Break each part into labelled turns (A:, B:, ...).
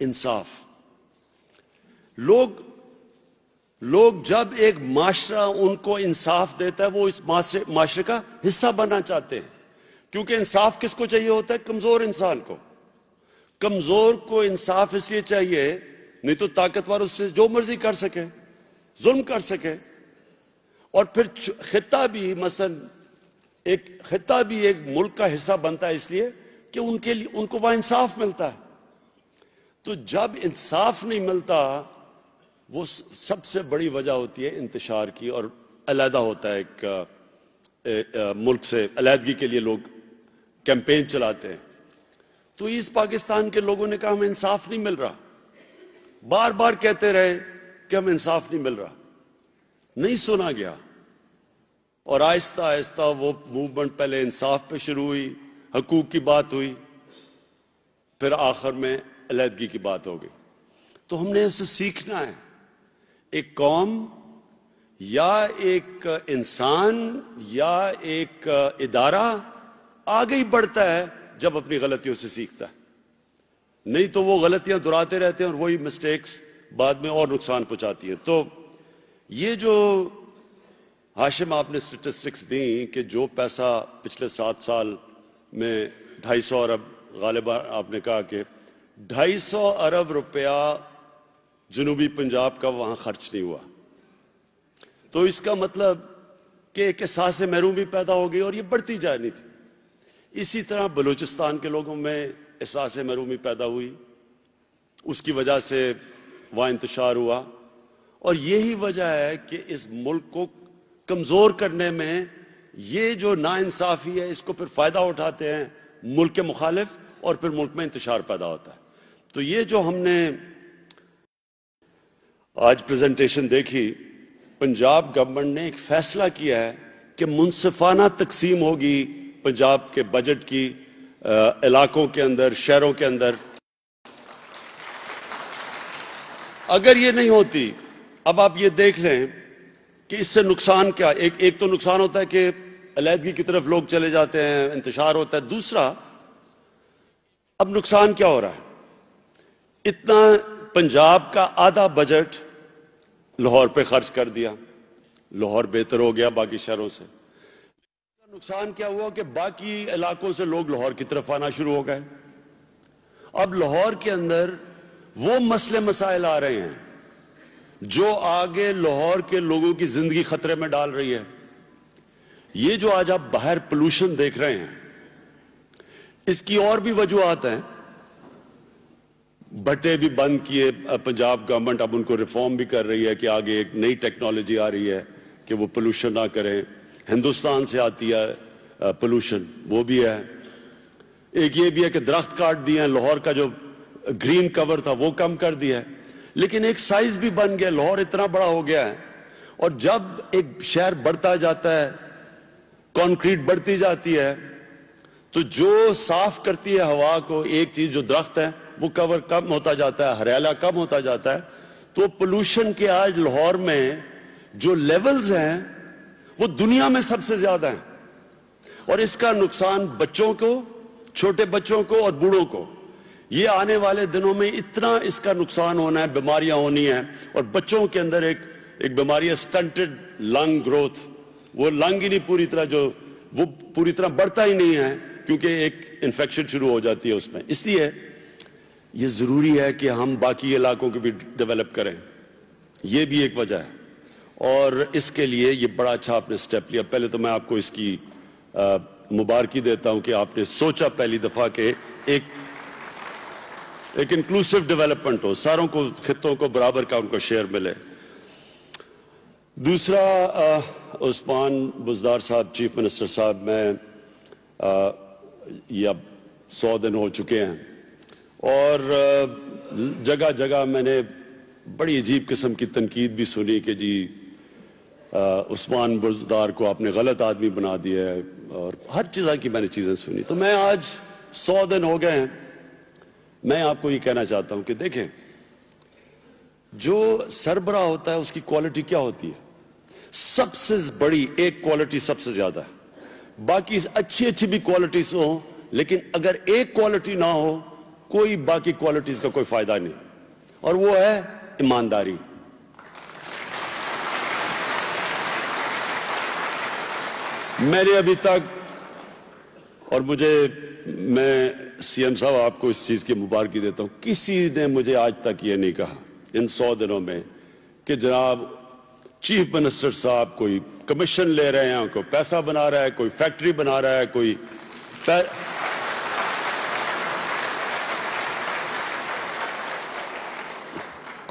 A: انصاف. لوگ جب ایک معاشرہ ان کو انصاف دیتا ہے وہ اس معاشرے کا حصہ بننا چاہتے ہیں. کیونکہ انصاف کس کو چاہیے ہوتا ہے؟ کمزور انسان کو. کمزور کو انصاف اس لیے چاہیے، نہیں تو طاقتور اس سے جو مرضی کر سکے، ظلم کر سکے. اور پھر خطہ بھی مثلا ایک ملک کا حصہ بنتا ہے اس لیے کہ ان کو وہاں انصاف ملتا ہے. تو جب انصاف نہیں ملتا وہ سب سے بڑی وجہ ہوتی ہے انتشار کی، اور علیحدہ ہوتا ہے ایک ملک سے علیحدگی کے لیے لوگ کیمپین چلاتے ہیں. تو ایسٹ پاکستان کے لوگوں نے کہا ہمیں انصاف نہیں مل رہا. بار بار کہتے رہے کہ ہمیں انصاف نہیں مل رہا، نہیں سنا گیا. اور آہستہ آہستہ وہ موومنٹ پہلے انصاف پہ شروع ہوئی، حقوق کی بات ہوئی، پھر آخر میں علیحدگی کی بات ہو گئی. تو ہم نے اسے سیکھنا ہے. ایک قوم یا ایک انسان یا ایک ادارہ آگے ہی بڑھتا ہے جب اپنی غلطیوں سے سیکھتا ہے. نہیں تو وہ غلطیاں دہراتے رہتے ہیں اور وہی مسٹیکس بعد میں اور نقصان پہنچاتی ہیں. تو یہ جو ہاشم آپ نے سٹیٹسٹکس دیں کہ جو پیسہ پچھلے 7 سال میں 250 ارب، غالباً آپ نے کہا کہ 250 ارب روپیہ جنوبی پنجاب کا وہاں خرچ نہیں ہوا، تو اس کا مطلب کہ ایک احساس محرومی پیدا ہو گئی اور یہ بڑھتی جانی تھی. اسی طرح بلوچستان کے لوگوں میں احساس محرومی پیدا ہوئی، اس کی وجہ سے وہاں انتشار ہوا. اور یہی وجہ ہے کہ اس ملک کو کمزور کرنے میں یہ جو ناانصافی ہے اس کو پھر فائدہ اٹھاتے ہیں ملک کے مخالف، اور پھر ملک میں انتشار پیدا ہوتا ہے. تو یہ جو ہم نے آج پریزنٹیشن دیکھی، پنجاب گورنمنٹ نے ایک فیصلہ کیا ہے کہ منصفانہ تقسیم ہوگی پنجاب کے بجٹ کی علاقوں کے اندر، شہروں کے اندر. اگر یہ نہیں ہوتی، اب آپ یہ دیکھ لیں کہ اس سے نقصان کیا. ایک تو نقصان ہوتا ہے کہ علیحدگی کی طرف لوگ چلے جاتے ہیں، انتشار ہوتا ہے. دوسرا، اب نقصان کیا ہو رہا ہے؟ اتنا پنجاب کا آدھا بجٹ لاہور پہ خرچ کر دیا، لاہور بہتر ہو گیا باقی شہروں سے. نقصان کیا ہوا کہ باقی علاقوں سے لوگ لاہور کی طرف آنا شروع ہو گئے. اب لاہور کے اندر وہ مسئلے مسائل آ رہے ہیں جو آگے لاہور کے لوگوں کی زندگی خطرے میں ڈال رہی ہے. یہ جو آج آپ باہر پولوشن دیکھ رہے ہیں، اس کی اور بھی وجوہات ہیں. بھٹے بھی بند کیے پنجاب گورنمنٹ، اب ان کو ریفارم بھی کر رہی ہے کہ آگے ایک نئی ٹیکنالوجی آ رہی ہے کہ وہ پولوشن نہ کریں. ہندوستان سے آتی ہے پولوشن، وہ بھی ہے. ایک یہ بھی ہے کہ درخت کاٹ دیے ہیں، لاہور کا جو گرین کور تھا وہ کم کر دیا ہے. لیکن ایک سائز بھی بن گیا، لاہور اتنا بڑا ہو گیا ہے. اور جب ایک شہر بڑھتا جاتا ہے، کانکریٹ بڑھتی جاتی ہے، تو جو صاف کرتی ہے ہوا کو ایک چیز جو درخت ہے، وہ کور کم ہوتا جاتا ہے، ہریالہ کم ہوتا جاتا ہے. تو پولوشن کے آج لاہور میں جو لیولز ہیں وہ دنیا میں سب سے زیادہ ہیں. اور اس کا نقصان بچوں کو، چھوٹے بچوں کو اور بوڑھوں کو. یہ آنے والے دنوں میں اتنا اس کا نقصان ہونا ہے، بیماریاں ہونی ہیں. اور بچوں کے اندر ایک بیماری ہے سٹنٹڈ لنگ گروتھ. وہ لنگ ہی نہیں پوری طرح بڑھتا ہی نہیں ہے کیونکہ ایک انفیکشن شروع ہو جاتی ہے اس میں. اس لیے یہ ضروری ہے کہ ہم باقی علاقوں کو بھی ڈیولپ کریں. یہ بھی ایک وجہ ہے. اور اس کے لیے یہ بڑا اچھا آپ نے سٹیپ لیا. پہلے تو میں آپ کو اس کی مبارکی دیتا ہوں کہ آپ نے سوچا پہلی دفعہ کہ ایک انکلوسیو ڈیولپمنٹ ہو، ساروں کو، خطوں کو برابر کا ان کو شیئر ملے. دوسرا، عثمان بزدار صاحب، چیف منسٹر صاحب، میں یہ اب 100 دن ہو چکے ہیں اور جگہ جگہ میں نے بڑی عجیب قسم کی تنقید بھی سنی کہ جی عثمان بزدار کو آپ نے غلط آدمی بنا دیا ہے، اور ہر چیز کی میں نے چیزیں سنی. تو میں آج 100 دن ہو گئے ہیں، میں آپ کو یہ کہنا چاہتا ہوں کہ دیکھیں، جو سربراہ ہوتا ہے اس کی کوالٹی کیا ہوتی ہے؟ سب سے بڑی ایک کوالٹی سب سے زیادہ ہے. باقی اچھی بھی کوالٹیز ہوں، لیکن اگر ایک کوالٹی نہ ہو کوئی باقی کوالٹیز کا کوئی فائدہ نہیں، اور وہ ہے ایمانداری۔ میں نے ابھی تک، اور میں سی ایم صاحب آپ کو اس چیز کی مبارکی دیتا ہوں، کسی نے مجھے آج تک یہ نہیں کہا ان 100 دنوں میں کہ جناب چیف منسٹر صاحب کوئی کمیشن لے رہے ہیں، کوئی پیسہ بنا رہا ہے، کوئی فیکٹری بنا رہا ہے، کوئی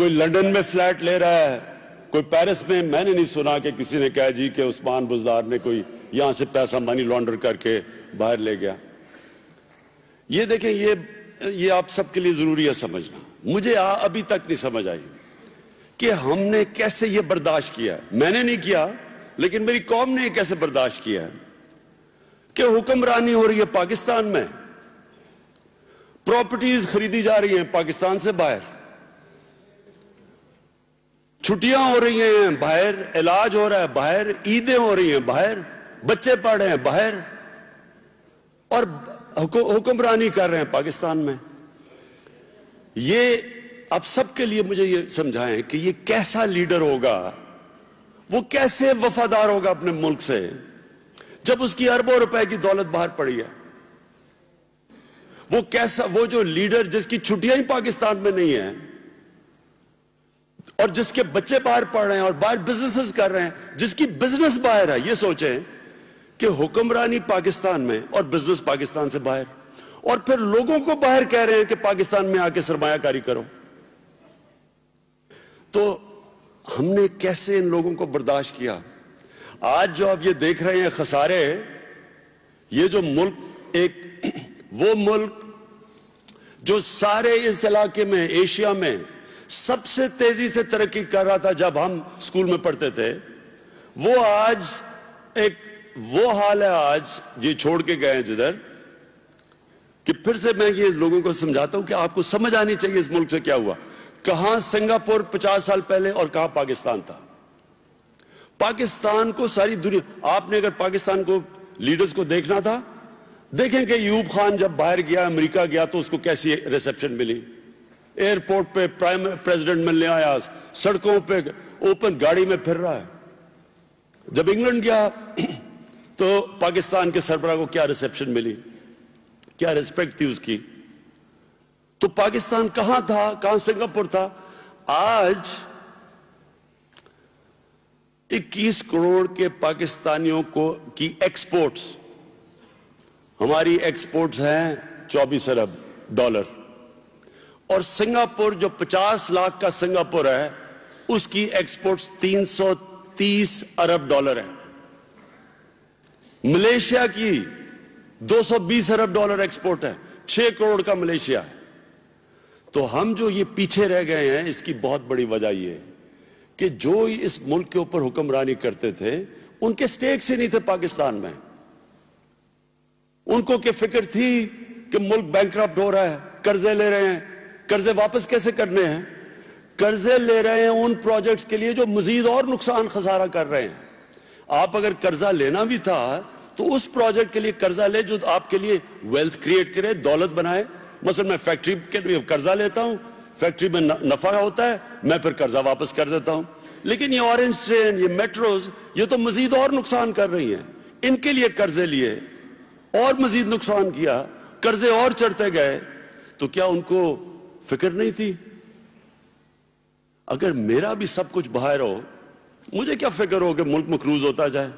A: لندن میں فلیٹ لے رہا ہے، کوئی پیرس میں۔ میں نے نہیں سنا کہ کسی نے کہا جی کہ عثمان بزدار نے کوئی یہاں سے پیسہ منی لانڈر کر کے باہر لے گیا۔ یہ دیکھیں، یہ آپ سب کے لیے ضروری ہے سمجھنا۔ مجھے ابھی تک نہیں سمجھ آئی کہ ہم نے کیسے یہ برداشت کیا ہے۔ میں نے نہیں کیا، لیکن میری قوم نے کیسے برداشت کیا ہے کہ حکمرانی ہو رہی ہے پاکستان میں، پراپرٹیز خریدی جا رہی ہیں پاکستان سے باہر، چھٹیاں ہو رہی ہیں باہر، علاج ہو رہا ہے باہر، عیدیں ہو رہی ہیں باہر، بچے پڑھ رہے ہیں باہر، اور حکمرانی کر رہے ہیں پاکستان میں۔ یہ اب سب کے لیے مجھے یہ سمجھائیں کہ یہ کیسا لیڈر ہوگا، وہ کیسے وفادار ہوگا اپنے ملک سے جب اس کی اربوں روپے کی دولت باہر پڑی ہے۔ وہ جو لیڈر جس کی چھٹیاں ہی پاکستان میں نہیں ہیں، اور جس کے بچے باہر پڑھ رہے ہیں اور باہر بزنسز کر رہے ہیں، جس کی بزنس باہر ہے، یہ سوچیں کہ حکمرانی پاکستان میں اور بزنس پاکستان سے باہر، اور پھر لوگوں کو باہر کہہ رہے ہیں کہ پاکستان میں آ کے سرمایہ کاری کرو۔ تو ہم نے کیسے ان لوگوں کو برداشت کیا؟ آج جو آپ یہ دیکھ رہے ہیں خسارے، یہ جو ملک وہ ملک جو سارے اس علاقے میں، ایشیا میں سب سے تیزی سے ترقی کر رہا تھا جب ہم اسکول میں پڑھتے تھے، وہ آج وہ حال ہے آج یہ چھوڑ کے گئے ہیں جدھر، کہ پھر سے میں یہ لوگوں کو سمجھاتا ہوں کہ آپ کو سمجھ آنی چاہیے اس ملک سے کیا ہوا۔ کہاں سنگاپور 50 سال پہلے اور کہاں پاکستان تھا۔ پاکستان کو ساری دنیا، آپ نے اگر پاکستان کو لیڈرز کو دیکھنا تھا، دیکھیں کہ ایوب خان جب باہر گیا، امریکہ گیا، تو اس کو کیسی ریسپشن ملی۔ ایئرپورٹ پہ پریزیڈنٹ ملنے آیا، سڑکوں پہ اوپن گاڑی میں پھر رہا ہے۔ جب انگلینڈ گیا تو پاکستان کے سربراہ کو کیا ریسپشن ملی، کیا ریسپیکٹ تھی اس کی۔ تو پاکستان کہاں تھا، کہاں سنگاپور تھا۔ آج 21 کروڑ کے پاکستانیوں کی ایکسپورٹس، ہماری ایکسپورٹس ہیں 24 ارب ڈالر، اور سنگاپور جو 50 لاکھ کا سنگاپور ہے، اس کی ایکسپورٹس 330 ارب ڈالر ہے۔ ملیشیا کی 220 ارب ڈالر ایکسپورٹ ہے، 6 کروڑ کا ملیشیا ہے۔ تو ہم جو یہ پیچھے رہ گئے ہیں، اس کی بہت بڑی وجہ یہ ہے کہ جو اس ملک کے اوپر حکمرانی کرتے تھے، ان کے سٹیکس ہی نہیں تھے پاکستان میں۔ ان کو کہ فکر تھی کہ ملک بینکرپٹ ہو رہا ہے، قرضے لے رہے ہیں، قرضے واپس کیسے کرنے ہیں؟ قرضے لے رہے ہیں ان پروجیکٹس کے لیے جو مزید اور نقصان خسارہ کر رہے ہیں۔ آپ اگر قرضہ لینا بھی تھا تو اس پروجیکٹ کے لیے قرضہ لے جو آپ کے لیے ویلتھ کریٹ کرے، دولت بنائے۔ مثلا میں فیکٹری کے لیے قرضہ لیتا ہوں، فیکٹری میں نفع ہوتا ہے، میں پھر قرضہ واپس کر دیتا ہوں۔ لیکن یہ اورنج ٹرین، یہ میٹروز، یہ تو مزید اور نقصان کر رہی ہیں۔ ان کے لیے قرضے لیے اور مزید نقصان کیا، قرضے اور چڑھتے گئے۔ تو کیا ان کو فکر نہیں تھی؟ اگر میرا بھی سب کچھ باہر ہو، مجھے کیا فکر ہو کہ ملک مقروض ہوتا جائے؟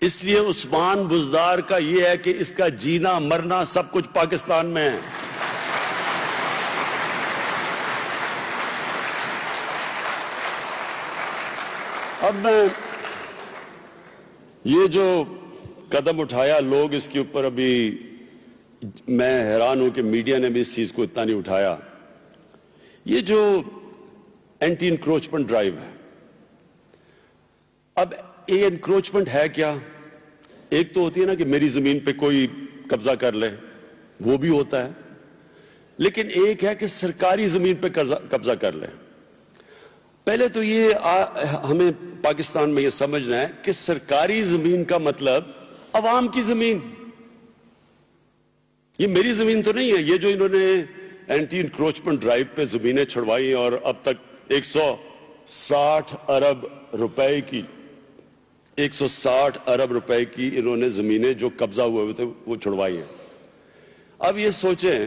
A: اس لیے عثمان بزدار کا یہ ہے کہ اس کا جینا مرنا سب کچھ پاکستان میں ہے۔ اب یہ جو قدم اٹھایا لوگ اس کے اوپر، ابھی میں حیران ہوں کہ میڈیا نے بھی اس چیز کو اتنا نہیں اٹھایا۔ یہ جو اینٹی انکروچمنٹ ڈرائیو ہے، اب یہ انکروچمنٹ ہے کیا؟ ایک تو ہوتی ہے نا کہ میری زمین پہ کوئی قبضہ کر لے، وہ بھی ہوتا ہے، لیکن ایک ہے کہ سرکاری زمین پہ قبضہ کر لے۔ پہلے تو یہ ہمیں پاکستان میں یہ سمجھنا ہے کہ سرکاری زمین کا مطلب عوام کی زمین، یہ میری زمین تو نہیں ہے. یہ جو انہوں نے اینٹی انکروچمنٹ ڈرائیو پہ زمینیں چھڑوائی ہیں اور اب تک 160 ارب روپے کی انہوں نے زمینیں جو قبضہ ہوئے تھے وہ چھڑوائی ہیں. اب یہ سوچیں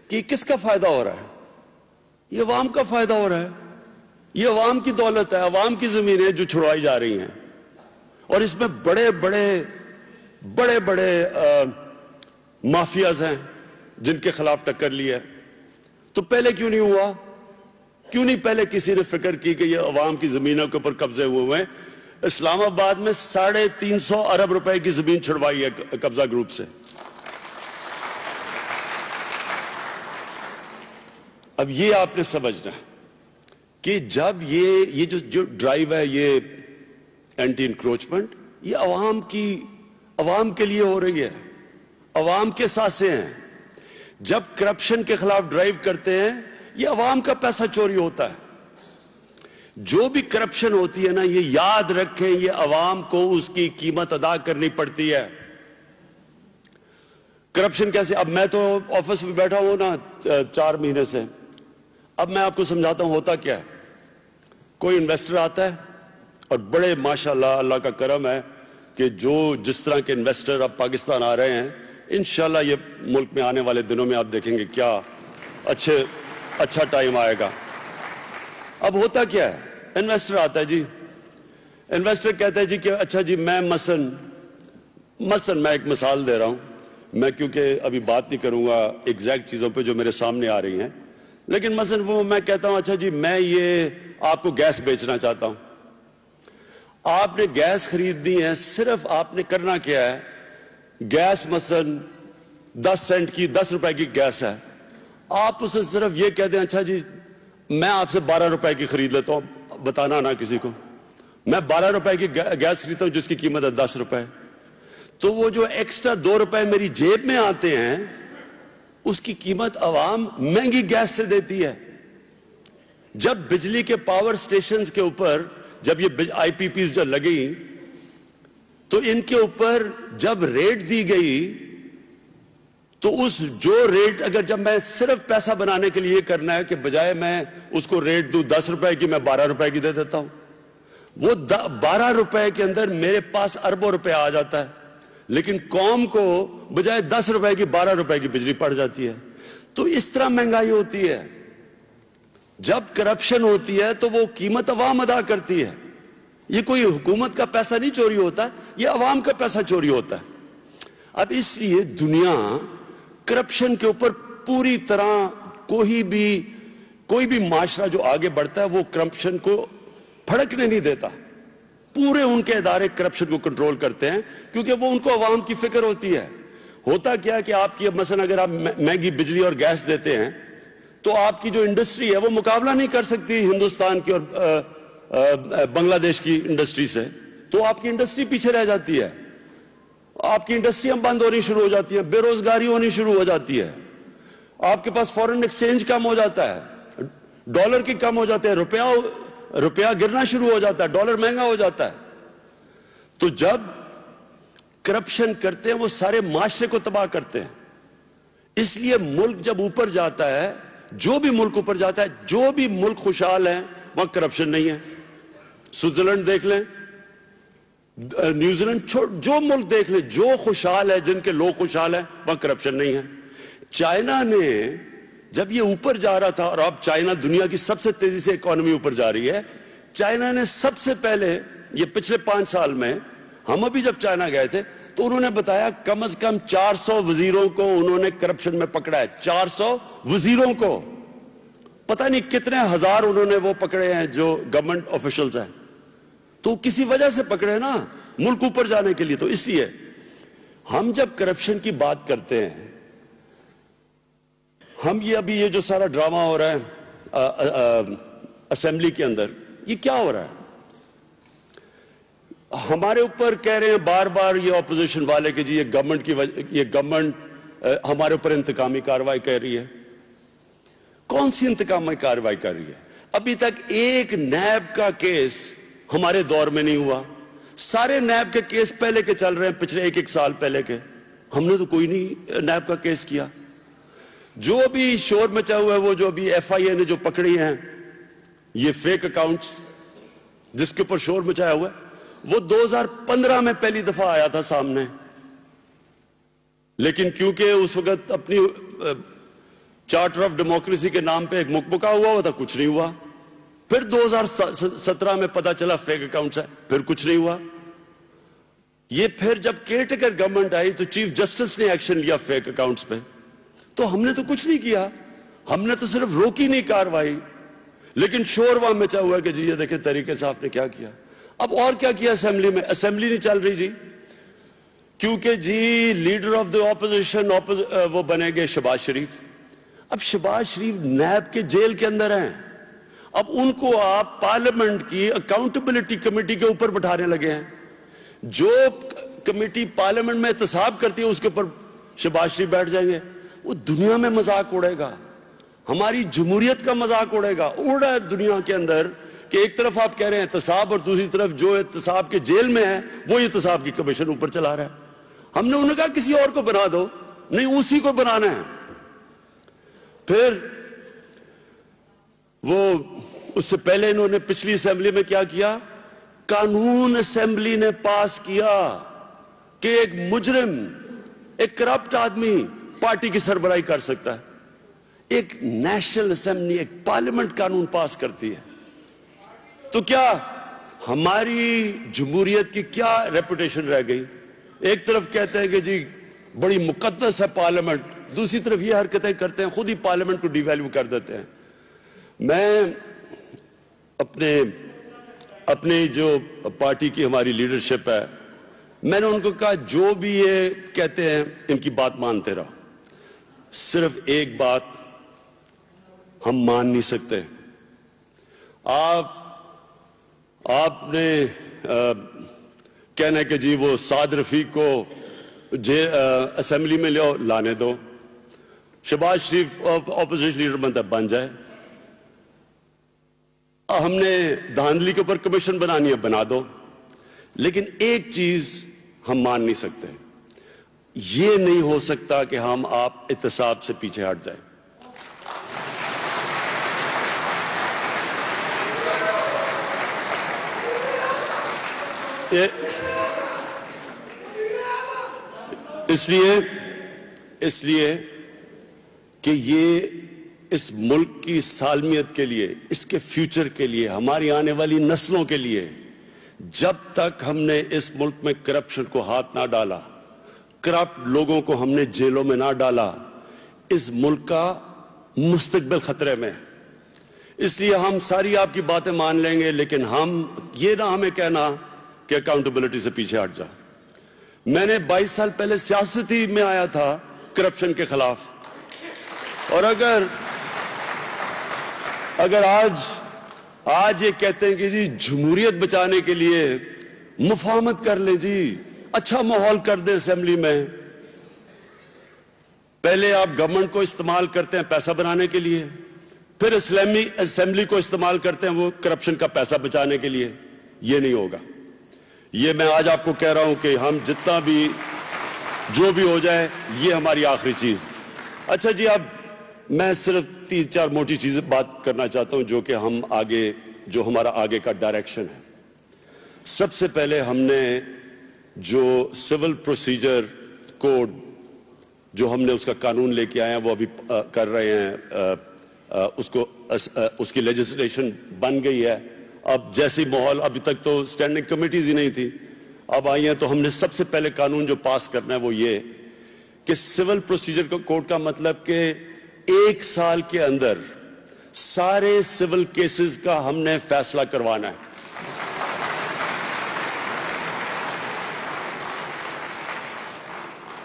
A: کہ کس کا فائدہ ہو رہا ہے؟ یہ عوام کا فائدہ ہو رہا ہے. یہ عوام کی دولت ہے, عوام کی زمینیں جو چھڑوائی جا رہی ہیں, اور اس میں بڑے بڑے مافیاز ہیں جن کے خلاف ٹکر لی ہے. تو پہلے کیوں نہیں ہوا؟ کیوں نہیں پہلے کسی نے فکر کی کہ یہ عوام کی زمینوں کے اوپر قبضے ہوئے ہیں؟ اسلام آباد میں 350 ارب روپے کی زمین چھڑوائی ہے قبضہ گروپ سے. اب یہ آپ نے سمجھنا ہے کہ جب یہ جو ڈرائیو ہے, یہ اینٹی انکروچمنٹ, یہ عوام کے لیے ہو رہی ہے, عوام کے سانسیں ہیں. جب کرپشن کے خلاف ڈرائیو کرتے ہیں, یہ عوام کا پیسہ چوری ہوتا ہے. جو بھی کرپشن ہوتی ہے نا, یہ یاد رکھیں, یہ عوام کو اس کی قیمت ادا کرنی پڑتی ہے. کرپشن کیسے؟ اب میں تو آفس میں بیٹھا ہوں نا 4 مہینے سے. اب میں آپ کو سمجھاتا ہوں ہوتا کیا ہے. کوئی انویسٹر آتا ہے, اور بڑے ماشاءاللہ اللہ کا کرم ہے کہ جس طرح کے انویسٹر اب پاکستان آ رہے ہیں, انشاءاللہ یہ ملک میں آنے والے دنوں میں آپ دیکھیں گے کیا اچھا ٹائم آئے گا. اب ہوتا کیا ہے, انویسٹر آتا ہے جی, انویسٹر کہتا ہے جی کہ اچھا جی میں مثلا میں ایک مثال دے رہا ہوں, میں کیونکہ ابھی بات نہیں کروں گا ایگزیکٹ چیزوں پہ جو میرے سامنے آ رہی ہیں, لیکن مثلا وہ میں کہتا ہوں اچھا جی میں یہ آپ کو گیس بیچنا چاہتا ہوں. آپ نے گیس خریدنی ہے, صرف آپ نے کرنا کیا ہے, گیس مثلا 10 روپے کی گیس ہے, آپ اسے صرف یہ کہہ دیں اچھا جی میں آپ سے 12 روپے کی خرید لیتا ہوں, بتانا نہ کسی کو, میں 12 روپے کی گیس خریدتا ہوں جس کی قیمت ہے 10 روپے. تو وہ جو ایکسٹرا 2 روپے میری جیب میں آتے ہیں, اس کی قیمت عوام مہنگی گیس سے دیتی ہے. جب بجلی کے پاور سٹیشنز کے اوپر جب یہ آئی پی پیز جو لگی, تو ان کے اوپر جب ریٹ دی گئی, تو جو ریٹ اگر جب میں صرف پیسہ بنانے کے لیے کرنا ہے کہ بجائے میں اس کو ریٹ دوں 10 روپے کی, میں 12 روپے کی دے دیتا ہوں, وہ 12 روپے کے اندر میرے پاس اربوں روپے آ جاتا ہے, لیکن قوم کو بجائے 10 روپے کی 12 روپے کی بجلی پڑ جاتی ہے. تو اس طرح مہنگائی ہوتی ہے. جب کرپشن ہوتی ہے تو وہ قیمت عوام ادا کرتی ہے. یہ کوئی حکومت کا پیسہ نہیں چوری ہوتا, یہ عوام کا پیسہ چوری ہوتا ہے. اب اس لیے دنیا کرپشن کے اوپر پوری طرح کوئی بھی معاشرہ جو آگے بڑھتا ہے وہ کرپشن کو پھڑکنے نہیں دیتا. پورے ان کے ادارے کرپشن کو کنٹرول کرتے ہیں, کیونکہ وہ ان کو عوام کی فکر ہوتی ہے. ہوتا کیا ہے کہ آپ کی مثلا اگر آپ مہنگی بجلی اور گیس دیتے ہیں, تو آپ کی جو انڈسٹری ہے وہ مقابلہ نہیں کر سکتی ہندوستان کی اور بنگلہ دیش کی انڈسٹری سے, تو آپ کی انڈسٹری پیچھے رہ جاتی ہے, آپ کی انڈسٹریاں بند ہونی شروع ہو جاتی ہیں, بے روزگاری ہونی شروع ہو جاتی ہے, آپ کے پاس فورن ایکسچینج کم ہو جاتا ہے, ڈالر کی کم ہو جاتے ہیں, روپیہ گرنا شروع ہو جاتا ہے, ڈالر مہنگا ہو جاتا ہے. تو جب کرپشن کرتے ہیں وہ سارے معاشرے کو تباہ کرتے ہیں. اس لیے ملک جب اوپر جاتا ہے, جو بھی ملک اوپر جاتا ہے, جو بھی ملک خوشحال ہے وہاں کرپشن نہیں ہے. سوئٹزرلینڈ دیکھ لیں, نیوزی لینڈ, جو ملک دیکھ لیں جو خوشحال ہے, جن کے لوگ خوشحال ہیں, وہاں کرپشن نہیں ہے. چائنا نے جب یہ اوپر جا رہا تھا, اور اب چائنا دنیا کی سب سے تیزی سے اکانومی اوپر جا رہی ہے, چائنا نے سب سے پہلے یہ پچھلے 5 سال میں, ہم ابھی جب چائنا گئے تھے تو انہوں نے بتایا کم از کم 400 وزیروں کو انہوں نے کرپشن میں پکڑا ہے. 400 وزیروں کو, پتہ نہیں کتنے ہزار انہوں نے وہ پکڑے ہیں جو گورنمنٹ آفیشلز ہیں. تو کسی وجہ سے پکڑے نا, ملک اوپر جانے کے لیے. تو اس لیے ہم جب کرپشن کی بات کرتے ہیں, ہم یہ جو سارا ڈرامہ ہو رہا ہے اسمبلی کے اندر, یہ کیا ہو رہا ہے؟ ہمارے اوپر کہہ رہے ہیں بار بار یہ اپوزیشن والے کہ جی یہ گورنمنٹ ہمارے اوپر انتقامی کارروائی کر رہی ہے. کون سی انتقامی کارروائی کر رہی ہے؟ ابھی تک ایک نیب کا کیس ہمارے دور میں نہیں ہوا. سارے نیب کے کیس پہلے کے چل رہے ہیں, پچھلے 1 سال پہلے کے. ہم نے تو کوئی نہیں نیب کا کیس کیا. جو بھی شور مچا ہوا ہے وہ جو ابھی ایف آئی اے نے جو پکڑی ہیں یہ فیک اکاؤنٹس جس کے اوپر شور مچایا ہوا ہے وہ 2015 میں پہلی دفعہ آیا تھا سامنے. لیکن کیونکہ اس وقت اپنی چارٹر آف ڈیموکریسی کے نام پہ ایک مکمکا ہوا تھا, کچھ نہیں ہوا. پھر 2017 میں پتا چلا فیک اکاؤنٹس ہے, پھر کچھ نہیں ہوا. یہ پھر جب کیئرٹیکر گورنمنٹ آئی تو چیف جسٹس نے ایکشن لیا فیک اکاؤنٹس پہ. تو ہم نے تو کچھ نہیں کیا, ہم نے تو صرف روکی نہیں کاروائی. لیکن شور وہاں مچا ہوا ہے کہ جی یہ دیکھیں طریقے سے آپ نے کیا کیا. اب اور کیا کیا اسمبلی میں؟ اسمبلی نہیں چل رہی جی, کیونکہ جی لیڈر آف دا اپوزیشن وہ بنے گے شہباز شریف. اب شہباز شریف نیب کے جیل کے اندر ہیں. اب ان کو آپ پارلیمنٹ کی اکاؤنٹیبلٹی کمیٹی کے اوپر بٹھانے لگے ہیں. جو کمیٹی پارلیمنٹ میں احتساب کرتی ہے اس کے اوپر شہباز شریف بیٹھ جائیں گے. وہ دنیا میں مذاق اڑے گا, ہماری جمہوریت کا مذاق اڑے گا. اڑ رہا ہے دنیا کے اندر کہ ایک طرف آپ کہہ رہے ہیں احتساب اور دوسری طرف جو احتساب کے جیل میں ہے وہ احتساب کی کمیشن اوپر چلا رہا ہے. ہم نے انہوں نے کہا کسی اور کو بنا دو, نہیں اسی کو بنانا ہے. پھر وہ اس سے پہلے انہوں نے پچھلی اسمبلی میں کیا کیا, قانون اسمبلی نے پاس کیا کہ ایک مجرم, ایک کرپٹ آدمی پارٹی کی سربراہی کر سکتا ہے. ایک نیشنل اسمبلی, ایک پارلیمنٹ قانون پاس کرتی ہے. تو کیا ہماری جمہوریت کی کیا ریپوٹیشن رہ گئی؟ ایک طرف کہتے ہیں کہ جی بڑی مقدس ہے پارلیمنٹ, دوسری طرف یہ حرکتیں کرتے ہیں, خود ہی پارلیمنٹ کو ڈی ویلیو کر دیتے ہیں. میں اپنے جو پارٹی کی ہماری لیڈرشپ ہے, میں نے ان کو کہا جو بھی یہ کہتے ہیں ان کی بات مانتے رہو, صرف ایک بات ہم مان نہیں سکتے. آپ نے کہنا ہے کہ جی وہ سعد رفیق کو اسمبلی میں لانے دو, شہباز شریف اپوزیشن لیڈر بنتا بن جائے. ہم نے دھاندلی کے اوپر کمیشن بنانی ہے, بنا دو. لیکن ایک چیز ہم مان نہیں سکتے, یہ نہیں ہو سکتا کہ ہم آپ احتساب سے پیچھے ہٹ جائیں. اس لیے کہ یہ اس ملک کی سالمیت کے لیے, اس کے فیوچر کے لیے, ہماری آنے والی نسلوں کے لیے, جب تک ہم نے اس ملک میں کرپشن کو ہاتھ نہ ڈالا, کرپٹ لوگوں کو ہم نے جیلوں میں نہ ڈالا, اس ملک کا مستقبل خطرے میں. اس لیے ہم ساری آپ کی باتیں مان لیں گے, لیکن ہم یہ نہ ہمیں کہنا کہ اکاؤنٹیبلٹی سے پیچھے ہٹ جا. میں نے 22 سال پہلے سیاستی میں آیا تھا کرپشن کے خلاف, اور اگر آج یہ کہتے ہیں کہ جی جمہوریت بچانے کے لیے مفاہمت کر لیں, جی اچھا ماحول کر دیں اسمبلی میں. پہلے آپ گورنمنٹ کو استعمال کرتے ہیں پیسہ بنانے کے لیے, پھر اسمبلی کو استعمال کرتے ہیں وہ کرپشن کا پیسہ بچانے کے لیے. یہ نہیں ہوگا. یہ میں آج آپ کو کہہ رہا ہوں کہ ہم جتنا بھی جو بھی ہو جائے یہ ہماری آخری چیز. اچھا جی, اب میں صرف 3-4 موٹی چیزیں بات کرنا چاہتا ہوں جو کہ ہم آگے, جو ہمارا آگے کا ڈائریکشن ہے. سب سے پہلے ہم نے جو سول پروسیجر کوڈ جو ہم نے اس کا قانون لے کے آئے ہیں وہ ابھی کر رہے ہیں, اس کی لیجسلیشن بن گئی ہے. اب جیسی ماحول, ابھی تک تو اسٹینڈنگ کمیٹیز ہی نہیں تھی, اب آئی ہیں, تو ہم نے سب سے پہلے قانون جو پاس کرنا ہے وہ یہ کہ سول پروسیجر کوڈ کا مطلب کہ 1 سال کے اندر سارے سول کیسز کا ہم نے فیصلہ کروانا ہے.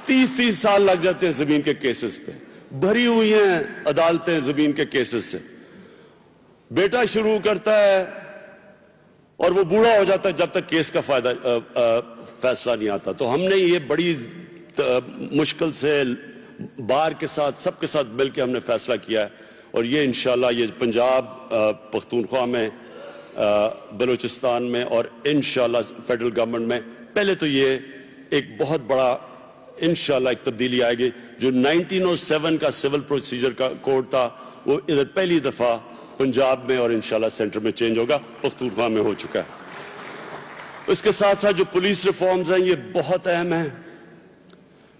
A: تیس سال لگ جاتے ہیں زمین کے کیسز پہ, بھری ہوئی ہیں عدالتیں زمین کے کیسز سے. بیٹا شروع کرتا ہے اور وہ بوڑھا ہو جاتا ہے جب تک کیس کا فیصلہ نہیں آتا. تو ہم نے یہ بڑی مشکل سے بار کے ساتھ, سب کے ساتھ مل کے ہم نے فیصلہ کیا ہے, اور یہ انشاءاللہ یہ پنجاب, پختونخوا میں, بلوچستان میں, اور انشاءاللہ فیڈرل گورنمنٹ میں پہلے تو یہ ایک بہت بڑا انشاءاللہ ایک تبدیلی آئے گی. جو 1907 کا سول پروسیجر کا کوڈ تھا وہ ادھر پہلی دفعہ پنجاب میں اور انشاءاللہ سینٹر میں چینج ہوگا, پختونخوا میں ہو چکا ہے. اس کے ساتھ ساتھ جو پولیس ریفارمز ہیں یہ بہت اہم ہیں.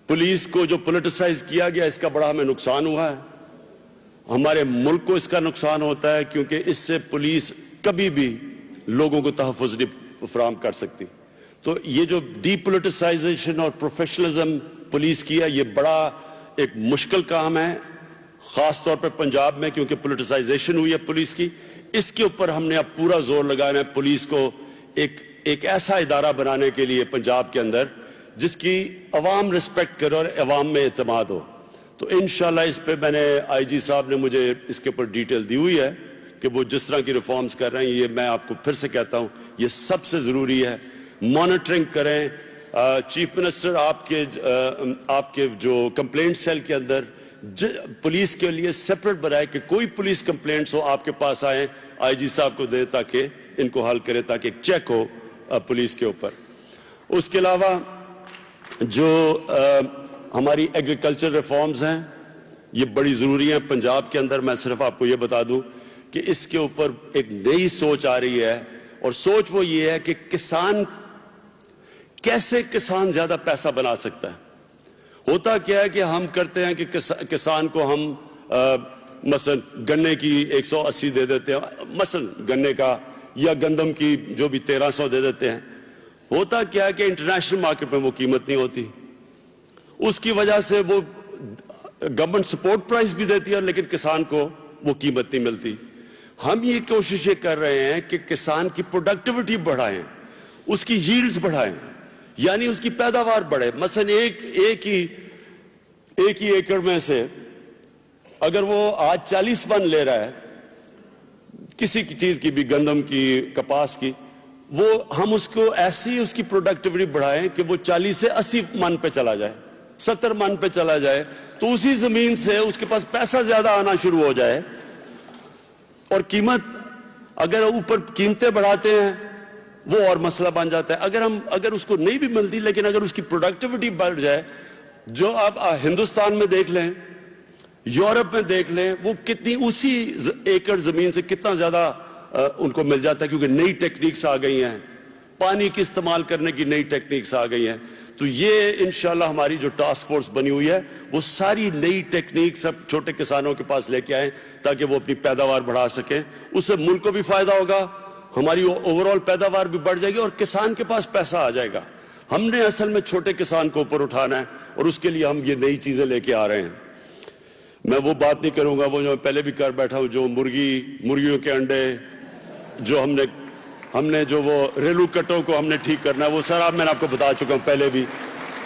A: پولیس کو جو پولیٹیسائز کیا گیا اس کا بڑا ہمیں نقصان ہوا ہے. ہمارے ملک کو اس کا نقصان ہوتا ہے کیونکہ اس سے پولیس کبھی بھی لوگوں کو تحفظ نہیں فراہم کر سکتی. تو یہ جو ڈی پولیٹیسائزیشن اور پروفیشنلزم پولیس کی ہے یہ بڑا ایک مشکل کام ہے, خاص طور پہ پنجاب میں کیونکہ پولیٹیسائزیشن ہوئی ہے پولیس کی. اس کے اوپر ہم نے اب پورا زور لگانا ہے پولیس کو ایک ایسا ادارہ بنانے کے لیے پنجاب کے اندر جس کی عوام رسپیکٹ کرے اور عوام میں اعتماد ہو. تو انشاءاللہ اس پہ میں نے آئی جی صاحب نے مجھے اس کے اوپر ڈیٹیل دی ہوئی ہے کہ وہ جس طرح کی ریفارمز کر رہے ہیں. یہ میں آپ کو پھر سے کہتا ہوں یہ سب سے ضروری ہے. مانیٹرنگ کریں. چیف منسٹر آپ کے جو کمپلینٹ سیل کے اندر پولیس کے لیے سیپریٹ بنائے کہ کوئی پولیس کمپلینٹس ہو آپ کے پاس آئیں, آئی جی صاحب کو دے تاکہ ان کو حل کرے, تاکہ ایک چیک ہو پولیس کے اوپر. اس کے علاوہ جو ہماری ایگریکلچر ریفارمز ہیں یہ بڑی ضروری ہیں پنجاب کے اندر. میں صرف آپ کو یہ بتا دوں کہ اس کے اوپر ایک نئی سوچ آ رہی ہے, اور سوچ وہ یہ ہے کہ کسان زیادہ پیسہ بنا سکتا ہے. ہوتا کیا ہے کہ ہم کرتے ہیں کہ کسان کو ہم مثلا گنے کی 180 دے دیتے ہیں, مثلا گنے کا, یا گندم کی جو بھی 1300 دے دیتے ہیں. ہوتا کیا ہے کہ انٹرنیشنل مارکیٹ میں وہ قیمت نہیں ہوتی, اس کی وجہ سے وہ گورنمنٹ سپورٹ پرائز بھی دیتی ہے لیکن کسان کو وہ قیمت نہیں ملتی. ہم یہ کوششیں کر رہے ہیں کہ کسان کی پروڈکٹیوٹی بڑھائیں, اس کی ییلڈز بڑھائیں, یعنی اس کی پیداوار بڑھے. مثلا ایک ہی ایکڑ میں سے اگر وہ آج 40 من لے رہا ہے کسی کی چیز کی بھی, گندم کی, کپاس کی, وہ ہم اس کو ایسی اس کی پروڈکٹیوٹی بڑھائیں کہ وہ 40 سے 80 من پہ چلا جائے, 70 من پہ چلا جائے, تو اسی زمین سے اس کے پاس پیسہ زیادہ آنا شروع ہو جائے. اور قیمت اگر اوپر قیمتیں بڑھاتے ہیں وہ اور مسئلہ بن جاتا ہے. اگر اس کو نہیں بھی ملتی لیکن اگر اس کی پروڈکٹیوٹی بڑھ جائے, جو آپ ہندوستان میں دیکھ لیں, یورپ میں دیکھ لیں, وہ کتنی اسی ایکڑ زمین سے کتنا زیادہ ان کو مل جاتا ہے کیونکہ نئی ٹیکنیکس آ گئی ہیں, پانی کی استعمال کرنے کی نئی ٹیکنیکس آ گئی ہیں. تو یہ انشاءاللہ ہماری جو ٹاسک فورس بنی ہوئی ہے وہ ساری نئی ٹیکنیک سب چھوٹے کسانوں کے پاس لے کے آئیں تاکہ وہ اپنی پیداوار بڑھا سکیں. اس سے ملک کو بھی فائدہ ہوگا, ہماری اوورآل پیداوار بھی بڑھ جائے گی اور کسان کے پاس پیسہ آ جائے گا. ہم نے اصل میں چھوٹے کسان کو اوپر اٹھانا ہے اور اس کے لیے ہم یہ نئی چیزیں لے کے آ رہے ہیں. میں وہ بات نہیں کروں گا وہ جو میں پہلے بھی کر بیٹھا ہوں, جو مرغیوں کے انڈے, جو ہم نے جو وہ ریلو کٹوں کو ہم نے ٹھیک کرنا ہے, وہ سارا میں نے آپ کو بتا چکا ہوں پہلے بھی.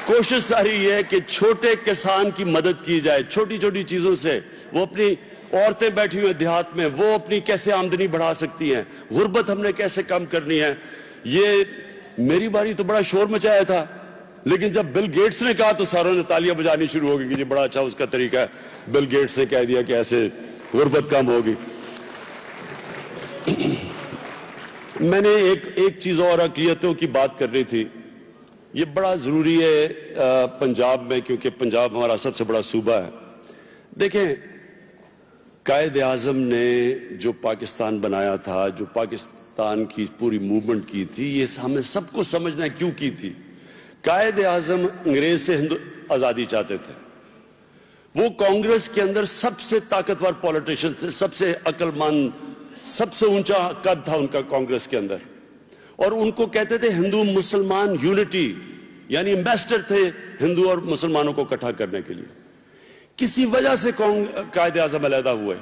A: کوشش ساری یہ ہے کہ چھوٹے کسان کی مدد کی جائے, چھوٹی چھوٹی چیزوں سے. وہ اپنی عورتیں بیٹھی ہوئی دیہات میں, وہ اپنی کیسے آمدنی بڑھا سکتی ہیں, غربت ہم نے کیسے کم کرنی ہے. یہ میری باری تو بڑا شور مچایا تھا, لیکن جب بل گیٹس نے کہا تو ساروں نے تالیاں بجانی شروع ہو گئی کہ یہ بڑا اچھا اس کا طریقہ ہے. بل گیٹس نے کہہ دیا کہ ایسے غربت کم ہوگی. میں نے ایک چیز اور اقلیتوں کی بات کر رہی تھی. یہ بڑا ضروری ہے پنجاب میں کیونکہ پنجاب ہمارا سب سے بڑا صوبہ ہے. دیکھیں, قائد اعظم نے جو پاکستان بنایا تھا, جو پاکستان کی پوری موومنٹ کی تھی, یہ ہمیں سب کو سمجھنا ہے کیوں کی تھی. قائد اعظم انگریز سے آزادی چاہتے تھے. وہ کانگریس کے اندر سب سے طاقتور پولیٹیشین تھے, سب سے عقل مند, سب سے اونچا قد تھا ان کا کانگریس کے اندر, اور ان کو کہتے تھے ہندو مسلمان یونٹی, یعنی ایمبیسڈر تھے ہندو اور مسلمانوں کو اکٹھا کرنے کے لیے. کسی وجہ سے قائد اعظم علیحدہ ہوئے,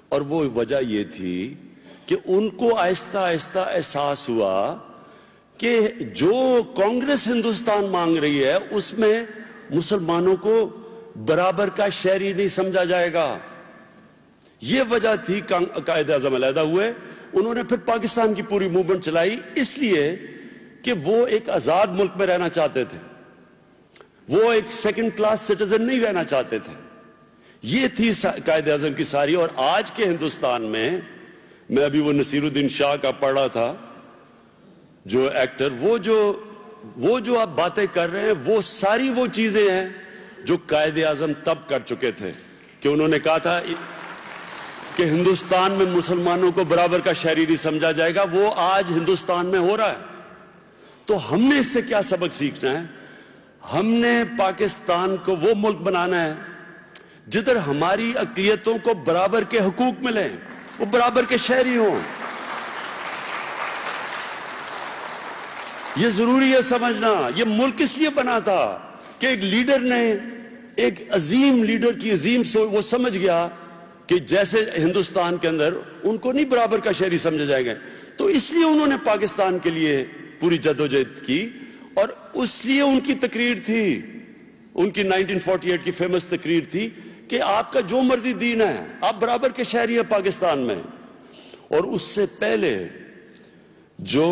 A: اور وہ وجہ یہ تھی کہ ان کو آہستہ آہستہ احساس ہوا کہ جو کانگریس ہندوستان مانگ رہی ہے اس میں مسلمانوں کو برابر کا شہری نہیں سمجھا جائے گا. یہ وجہ تھی قائد اعظم علیحدہ ہوئے. انہوں نے پھر پاکستان کی پوری موومنٹ چلائی اس لیے کہ وہ ایک آزاد ملک میں رہنا چاہتے تھے, وہ ایک سیکنڈ کلاس سٹیزن نہیں رہنا چاہتے تھے. یہ تھی قائد اعظم کی ساری. اور آج کے ہندوستان میں ابھی وہ نصیر الدین شاہ کا پڑھ رہا تھا جو ایکٹر, وہ جو وہ جو آپ باتیں کر رہے ہیں وہ ساری وہ چیزیں ہیں جو قائد اعظم تب کر چکے تھے کہ انہوں نے کہا تھا کہ ہندوستان میں مسلمانوں کو برابر کا شہری نہیں سمجھا جائے گا. وہ آج ہندوستان میں ہو رہا ہے. تو ہم نے اس سے کیا سبق سیکھنا ہے؟ ہم نے پاکستان کو وہ ملک بنانا ہے جدھر ہماری اقلیتوں کو برابر کے حقوق ملیں, وہ برابر کے شہری ہوں. یہ ضروری ہے سمجھنا. یہ ملک اس لیے بنا تھا کہ ایک لیڈر نے, ایک عظیم لیڈر کی عظیم سوچ, وہ سمجھ گیا کہ جیسے ہندوستان کے اندر ان کو نہیں برابر کا شہری سمجھا جائے گا, تو اس لیے انہوں نے پاکستان کے لیے پوری جدوجہد کی. اور اس لیے ان کی تقریر تھی, ان کی 1948 کی فیمس تقریر تھی کہ آپ کا جو مرضی دین ہے, آپ برابر کے شہری ہیں پاکستان میں. اور اس سے پہلے جو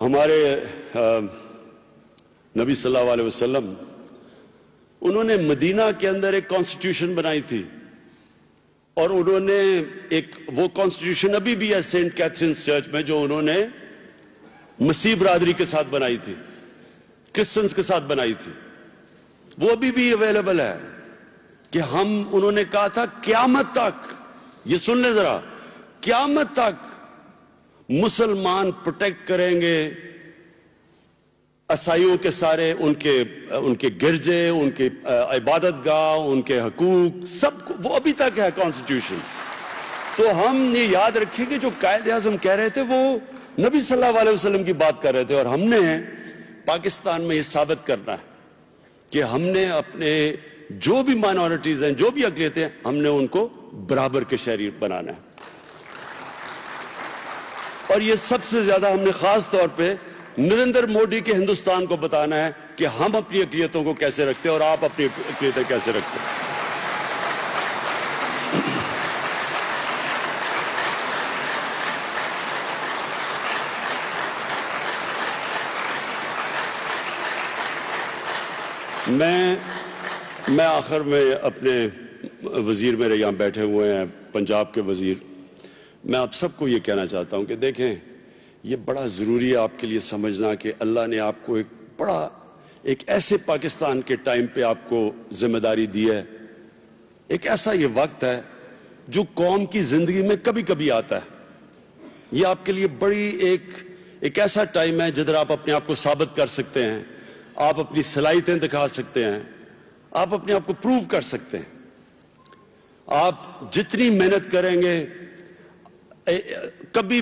A: ہمارے نبی صلی اللہ علیہ وسلم, انہوں نے مدینہ کے اندر ایک کانسٹیٹیوشن بنائی تھی, اور انہوں نے ایک وہ کانسٹیٹیوشن ابھی بھی ہے سینٹ کیتھرینز چرچ میں, جو انہوں نے مسیح برادری کے ساتھ بنائی تھی, کرسچنز کے ساتھ بنائی تھی. وہ ابھی بھی اویلیبل ہے کہ انہوں نے کہا تھا قیامت تک, یہ سن لیں ذرا, قیامت تک مسلمان پروٹیکٹ کریں گے عیسائیوں کے سارے ان کے گرجے, ان کے عبادت گاہ, ان کے حقوق, سب وہ ابھی تک ہے کانسٹیٹیوشن. تو ہم یہ یاد رکھیں کہ جو قائد اعظم کہہ رہے تھے وہ نبی صلی اللہ علیہ وسلم کی بات کر رہے تھے, اور ہم نے پاکستان میں یہ ثابت کرنا ہے کہ ہم نے اپنے جو بھی مائنورٹیز ہیں, جو بھی اقلیتیں ہیں, ہم نے ان کو برابر کے شہری بنانا ہے. اور یہ سب سے زیادہ ہم نے خاص طور پہ نریندر موڈی کے ہندوستان کو بتانا ہے کہ ہم اپنی اقلیتوں کو کیسے رکھتے ہیں اور آپ اپنی اقلیتیں کیسے رکھتے ہیں. میں آخر میں اپنے وزیر میرے یہاں بیٹھے ہوئے ہیں, پنجاب کے وزیر, میں آپ سب کو یہ کہنا چاہتا ہوں کہ دیکھیں, یہ بڑا ضروری ہے آپ کے لیے سمجھنا کہ اللہ نے آپ کو ایک ایسے پاکستان کے ٹائم پہ آپ کو ذمہ داری دی ہے. ایک ایسا یہ وقت ہے جو قوم کی زندگی میں کبھی کبھی آتا ہے. یہ آپ کے لیے بڑی ایک ایسا ٹائم ہے جدھر آپ اپنے آپ کو ثابت کر سکتے ہیں, آپ اپنی صلاحیتیں دکھا سکتے ہیں, آپ اپنے آپ کو پروو کر سکتے ہیں. آپ جتنی محنت کریں گے, کبھی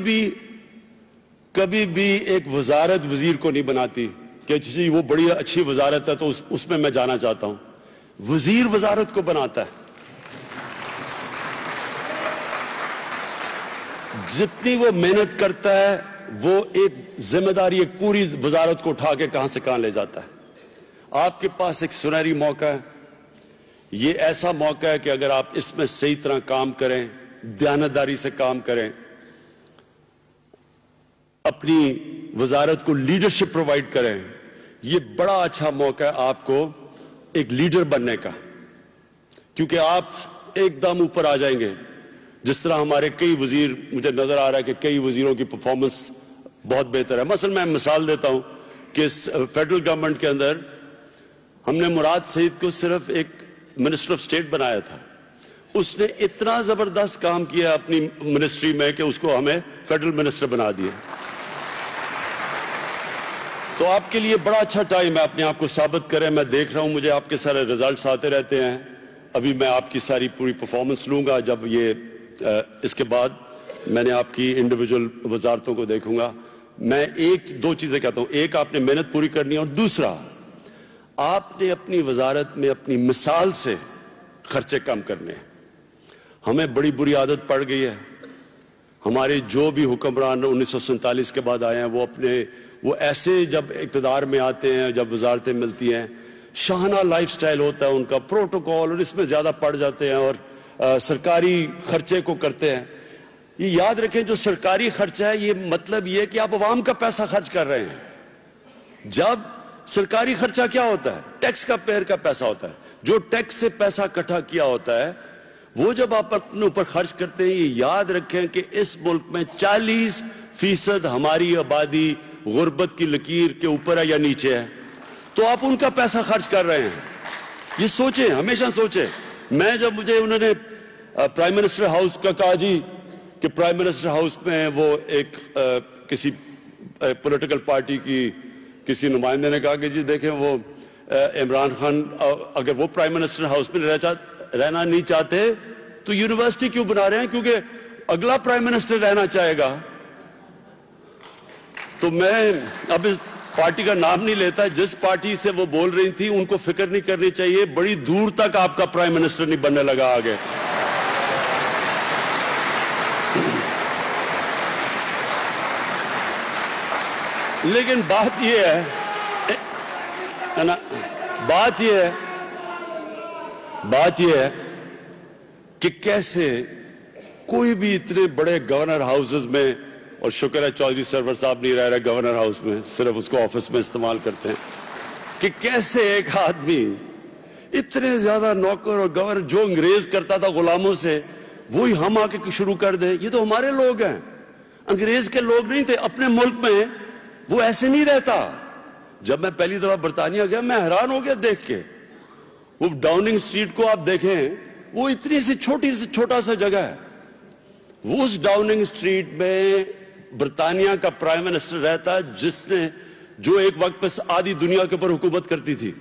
A: بھی ایک وزارت وزیر کو نہیں بناتی کہ جی وہ بڑی اچھی وزارت ہے تو اس میں جانا چاہتا ہوں. وزیر وزارت کو بناتا ہے. جتنی وہ محنت کرتا ہے وہ ایک ذمہ داری, ایک پوری وزارت کو اٹھا کے کہاں سے کہاں لے جاتا ہے. آپ کے پاس ایک سنہری موقع ہے. یہ ایسا موقع ہے کہ اگر آپ اس میں صحیح طرح کام کریں, دیانتداری سے کام کریں, اپنی وزارت کو لیڈرشپ پرووائڈ کریں, یہ بڑا اچھا موقع ہے آپ کو ایک لیڈر بننے کا, کیونکہ آپ ایک دم اوپر آ جائیں گے. جس طرح ہمارے کئی وزیر, مجھے نظر آ رہا ہے کہ کئی وزیروں کی پرفارمنس بہت بہتر ہے. مثلا میں مثال دیتا ہوں کہ فیڈرل گورنمنٹ کے اندر ہم نے مراد سعید کو صرف ایک منسٹر آف اسٹیٹ بنایا تھا. اس نے اتنا زبردست کام کیا اپنی منسٹری میں کہ اس کو ہمیں فیڈرل منسٹر بنا دیا. تو آپ کے لیے بڑا اچھا ٹائم ہے, اپنے آپ کو ثابت کریں. میں دیکھ رہا ہوں مجھے آپ کے سارے ریزلٹس آتے رہتے ہیں. ابھی میں آپ کی ساری پوری پرفارمنس لوں گا. جب اس کے بعد میں نے آپ کی انڈیویجول وزارتوں کو دیکھوں گا. میں دو چیزیں کہتا ہوں. ایک, آپ نے محنت پوری کرنی ہے, اور دوسرا, آپ نے اپنی وزارت میں اپنی مثال سے خرچے کم کرنے ہیں. ہمیں بڑی بری عادت پڑ گئی ہے. ہمارے جو بھی حکمران 1947 کے بعد آئے ہیں وہ ایسے جب اقتدار میں آتے ہیں, جب وزارتیں ملتی ہیں, شاہانہ لائف سٹائل ہوتا ہے ان کا, پروٹوکول, اور اس میں زیادہ پڑ جاتے ہیں اور سرکاری خرچے کو کرتے ہیں. یہ یاد رکھیں, جو سرکاری خرچہ ہے یہ مطلب یہ کہ آپ عوام کا پیسہ خرچ کر رہے ہیں. جب سرکاری خرچہ کیا ہوتا ہے؟ ٹیکس کا پیئر کا پیسہ ہوتا ہے. جو ٹیکس سے پیسہ اکٹھا کیا ہوتا ہے وہ جب آپ اپنے اوپر خرچ کرتے ہیں, یہ یاد رکھیں کہ اس ملک میں 40% ہماری آبادی غربت کی لکیر کے اوپر ہے یا نیچے ہے، تو آپ ان کا پیسہ خرچ کر رہے ہیں. یہ سوچیں، ہمیشہ سوچیں. میں جب مجھے انہوں نے پرائم منسٹر ہاؤس کا کہا جی کہ پرائم منسٹر ہاؤس میں وہ ایک کسی پولیٹیکل پارٹی کی کسی نمائندے نے کہا کہ جی دیکھیں وہ عمران خان اگر وہ پرائم منسٹر ہاؤس میں رہنا نہیں چاہتے تو یونیورسٹی کیوں بنا رہے ہیں؟ کیونکہ اگلا پرائم منسٹر رہنا چاہے گا. تو میں اب اس پارٹی کا نام نہیں لیتا، جس پارٹی سے وہ بول رہی تھی ان کو فکر نہیں کرنی چاہیے، بڑی دور تک آپ کا پرائم منسٹر نہیں بننے لگا آگے. لیکن بات یہ ہے کہ کیسے کوئی بھی اتنے بڑے گورنر ہاؤسز میں، اور شکر ہے چودھری سرور صاحب نہیں رہ رہے گورنر ہاؤس میں، صرف اس کو آفس میں استعمال کرتے ہیں، کہ کیسے ایک آدمی اتنے زیادہ نوکر اور گورنر جو انگریز کرتا تھا غلاموں سے وہی ہم آ کے شروع کر دیں. یہ تو ہمارے لوگ ہیں، انگریز کے لوگ نہیں تھے. اپنے ملک میں وہ ایسے نہیں رہتا. جب میں پہلی دفعہ برطانیہ گیا میں حیران ہو گیا دیکھ کے. وہ ڈاؤننگ اسٹریٹ کو آپ دیکھیں، وہ اتنی سی چھوٹا سا جگہ ہے. وہ اس ڈاؤننگ اسٹریٹ میں برطانیہ کا پرائم منسٹر رہتا جو ایک وقت پہ آدھی دنیا کے اوپر حکومت کرتی تھی.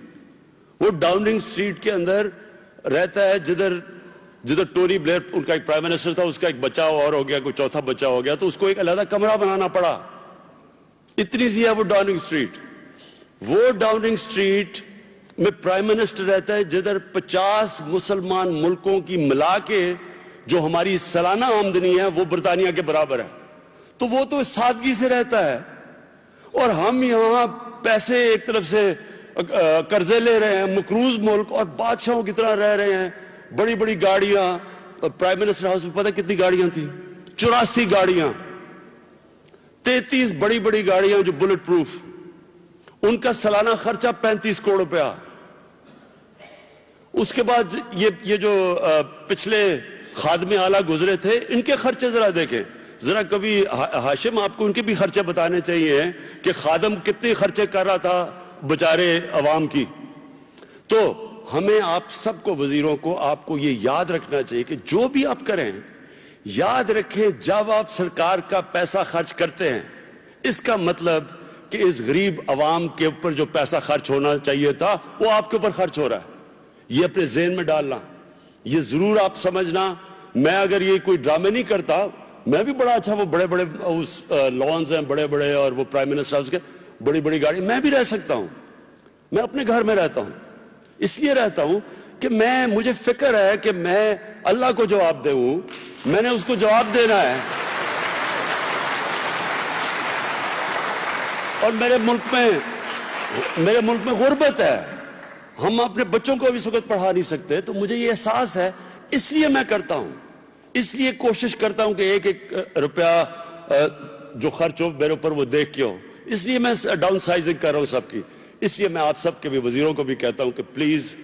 A: وہ ڈاؤننگ اسٹریٹ کے اندر رہتا ہے جدھر ٹونی بلیئر ان کا ایک پرائم منسٹر تھا، اس کا ایک بچہ اور ہو گیا، کوئی چوتھا بچہ ہو گیا، تو اس کو ایک علیحدہ کمرہ بنانا پڑا. اتنی سی ہے وہ ڈاؤننگ اسٹریٹ. وہ ڈاؤننگ اسٹریٹ میں پرائم منسٹر رہتا ہے جدھر 50 مسلمان ملکوں کی ملا کے جو ہماری سالانہ آمدنی ہے وہ برطانیہ کے برابر ہے. تو وہ تو سادگی سے رہتا ہے، اور ہم یہاں پیسے ایک طرف سے قرضے لے رہے ہیں، مقروض ملک، اور بادشاہوں کی طرح رہ رہے ہیں. بڑی بڑی گاڑیاں، پرائم منسٹر ہاؤس میں پتہ کتنی گاڑیاں تھیں؟ 84 گاڑیاں، 33 بڑی بڑی گاڑیاں جو بلٹ پروف. ان کا سالانہ خرچہ 35 کروڑ روپیہ. اس کے بعد یہ جو پچھلے خادم اعلیٰ گزرے تھے ان کے خرچے ذرا دیکھیں. ذرا کبھی ہاشم آپ کو ان کے بھی خرچے بتانے چاہیے کہ خادم کتنے خرچے کر رہا تھا بچارے عوام کی. تو ہمیں آپ سب کو، وزیروں کو، آپ کو یہ یاد رکھنا چاہیے کہ جو بھی آپ کریں یاد رکھیں جب آپ سرکار کا پیسہ خرچ کرتے ہیں اس کا مطلب کہ اس غریب عوام کے اوپر جو پیسہ خرچ ہونا چاہیے تھا وہ آپ کے اوپر خرچ ہو رہا ہے. یہ اپنے ذہن میں ڈالنا، یہ ضرور آپ سمجھنا. میں اگر یہ کوئی ڈرامے نہیں کرتا، میں بھی بڑا اچھا وہ بڑے بڑے لانز ہیں بڑے بڑے، اور وہ پرائم منسٹر ہاؤس کے بڑی بڑی گاڑی، میں بھی رہ سکتا ہوں. میں اپنے گھر میں رہتا ہوں، اس لیے رہتا ہوں کہ مجھے فکر ہے کہ میں اللہ کو جواب دوں، میں نے اس کو جواب دینا ہے. اور میرے ملک میں غربت ہے، ہم اپنے بچوں کو بھی اس وقت پڑھا نہیں سکتے. تو مجھے یہ احساس ہے، اس لیے میں کرتا ہوں، اس لیے کوشش کرتا ہوں کہ ایک ایک روپیہ جو خرچ ہو میرے اوپر وہ دیکھ کے ہو. اس لیے میں ڈاؤن سائزنگ کر رہا ہوں سب کی. اس لیے میں آپ سب کے بھی وزیروں کو بھی کہتا ہوں کہ پلیز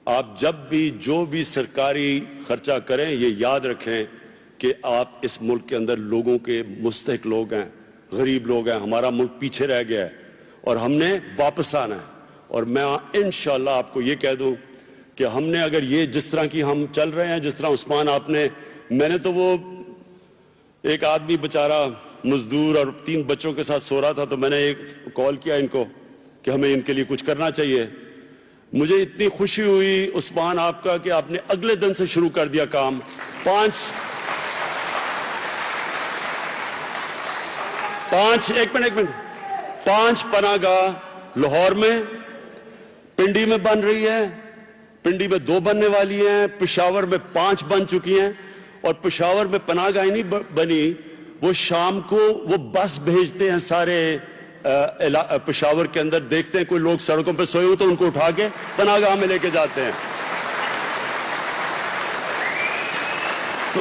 A: آپ جب بھی جو بھی سرکاری خرچہ کریں یہ یاد رکھیں کہ آپ اس ملک کے اندر لوگوں کے مستحق لوگ ہیں، غریب لوگ ہیں. ہمارا ملک پیچھے رہ گیا ہے اور ہم نے واپس آنا ہے. اور میں انشاءاللہ آپ کو یہ کہہ دوں کہ ہم نے اگر یہ جس طرح کی ہم چل رہے ہیں، جس طرح عثمان آپ نے، میں نے تو وہ ایک آدمی بیچارہ مزدور اور 3 بچوں کے ساتھ سو رہا تھا، تو میں نے ایک کال کیا ان کو کہ ہمیں ان کے لیے کچھ کرنا چاہیے. مجھے اتنی خوشی ہوئی عثمان آپ کا کہ آپ نے اگلے دن سے شروع کر دیا کام. 5 پناہ گاہ لاہور میں، پنڈی میں بن رہی ہے، پنڈی میں 2 بننے والی ہیں، پشاور میں 5 بن چکی ہیں. اور پشاور میں پناہ گاہ نہیں بنی، وہ شام کو وہ بس بھیجتے ہیں سارے پشاور کے اندر، دیکھتے ہیں کوئی لوگ سڑکوں پہ سوئے ہو تو ان کو اٹھا کے پناہ گاہ میں لے کے جاتے ہیں. تو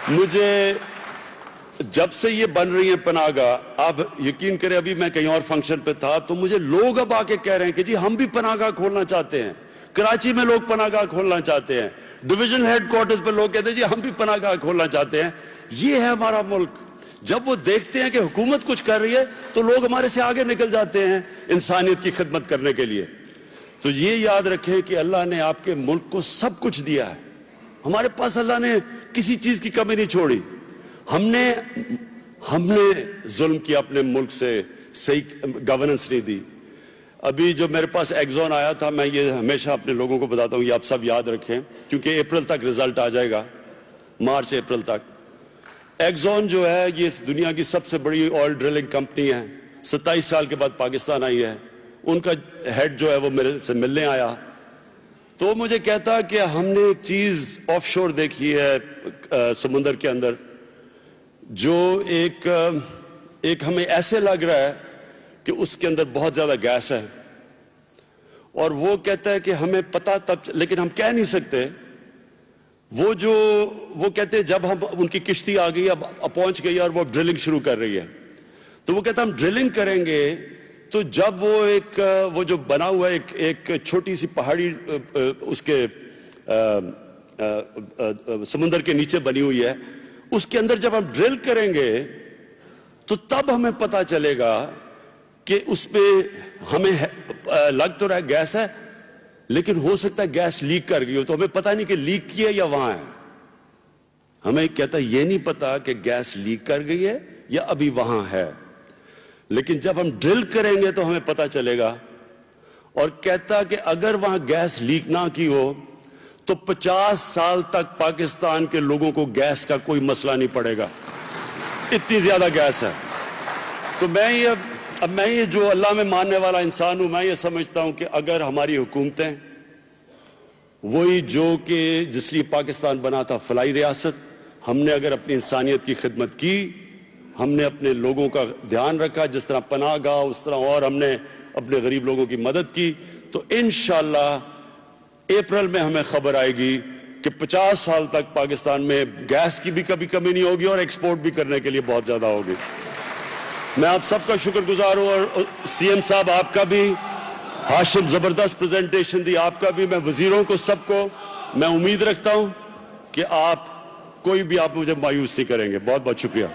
A: مجھے جب سے یہ بن رہی ہیں پناہ گاہ، آپ یقین کریں ابھی میں کہیں اور فنکشن پہ تھا تو مجھے لوگ اب آ کے کہہ رہے ہیں کہ جی ہم بھی پناہ گاہ کھولنا چاہتے ہیں. کراچی میں لوگ پناہ گاہ کھولنا چاہتے ہیں، ڈویژن ہیڈ کوارٹرز پہ لوگ کہتے ہیں جی ہم بھی پناہ گاہ کھولنا چاہتے ہیں. یہ ہے ہمارا ملک. جب وہ دیکھتے ہیں کہ حکومت کچھ کر رہی ہے تو لوگ ہمارے سے آگے نکل جاتے ہیں انسانیت کی خدمت کرنے کے لیے. تو یہ یاد رکھیں کہ اللہ نے آپ کے ملک کو سب کچھ دیا ہے. ہمارے پاس اللہ نے کسی چیز کی کمی نہیں چھوڑی. ہم نے ظلم کیا اپنے ملک سے, صحیح گورننس نہیں دی. ابھی جو میرے پاس ایگزون آیا تھا, میں یہ ہمیشہ اپنے لوگوں کو بتاتا ہوں, یہ آپ سب یاد رکھیں کیونکہ اپریل تک رزلٹ آ جائے گا, مارچ اپریل تک. ایگزون جو ہے یہ اس دنیا کی سب سے بڑی آئل ڈرلنگ کمپنی ہے. 27 سال کے بعد پاکستان آئی ہے. ان کا ہیڈ جو ہے وہ میرے سے ملنے آیا تو مجھے کہتا کہ ہم نے ایک چیز آف شور دیکھی ہے سمندر کے اندر جو ایک ہمیں ایسے لگ رہا ہے کہ اس کے اندر بہت زیادہ گیس ہے, اور وہ کہتا ہے کہ ہمیں پتہ تب, لیکن ہم کہہ نہیں سکتے. وہ کہتے ہیں جب ہم ان کی کشتی آ گئی, اب پہنچ گئی اور وہ ڈرلنگ شروع کر رہی ہے, تو وہ کہتا ہم ڈرلنگ کریں گے تو جب وہ جو بنا ہوا ہے ایک چھوٹی سی پہاڑی اس کے سمندر کے نیچے بنی ہوئی ہے, اس کے اندر جب ہم ڈرل کریں گے تو تب ہمیں پتا چلے گا کہ اس پہ ہمیں لگ تو رہا ہے گیس ہے, لیکن ہو سکتا ہے گیس لیک کر گئی ہو, تو ہمیں پتا نہیں کہ لیک کی ہے یا وہاں ہے. ہمیں کہتا ہے یہ نہیں پتا کہ گیس لیک کر گئی ہے یا ابھی وہاں ہے, لیکن جب ہم ڈرل کریں گے تو ہمیں پتا چلے گا. اور کہتا کہ اگر وہاں گیس لیک نہ کی ہو تو 50 سال تک پاکستان کے لوگوں کو گیس کا کوئی مسئلہ نہیں پڑے گا, اتنی زیادہ گیس ہے. تو میں یہ جو اللہ میں ماننے والا انسان ہوں, میں یہ سمجھتا ہوں کہ اگر ہماری حکومتیں وہی جو کہ جس لیے پاکستان بنا تھا فلاحی ریاست, ہم نے اگر اپنی انسانیت کی خدمت کی, ہم نے اپنے لوگوں کا دھیان رکھا, جس طرح پناہ گاہ اس طرح, اور ہم نے اپنے غریب لوگوں کی مدد کی, تو انشاءاللہ اپریل میں ہمیں خبر آئے گی کہ 50 سال تک پاکستان میں گیس کی بھی کبھی کمی نہیں ہوگی اور ایکسپورٹ بھی کرنے کے لیے بہت زیادہ ہوگی. میں آپ سب کا شکر گزار ہوں, اور سی ایم صاحب آپ کا بھی, ہاشم زبردست پریزنٹیشن دی, آپ کا بھی. میں وزیروں کو سب کو میں امید رکھتا ہوں کہ آپ کوئی بھی آپ مجھے مایوس نہیں کریں گے. بہت بہت شکریہ.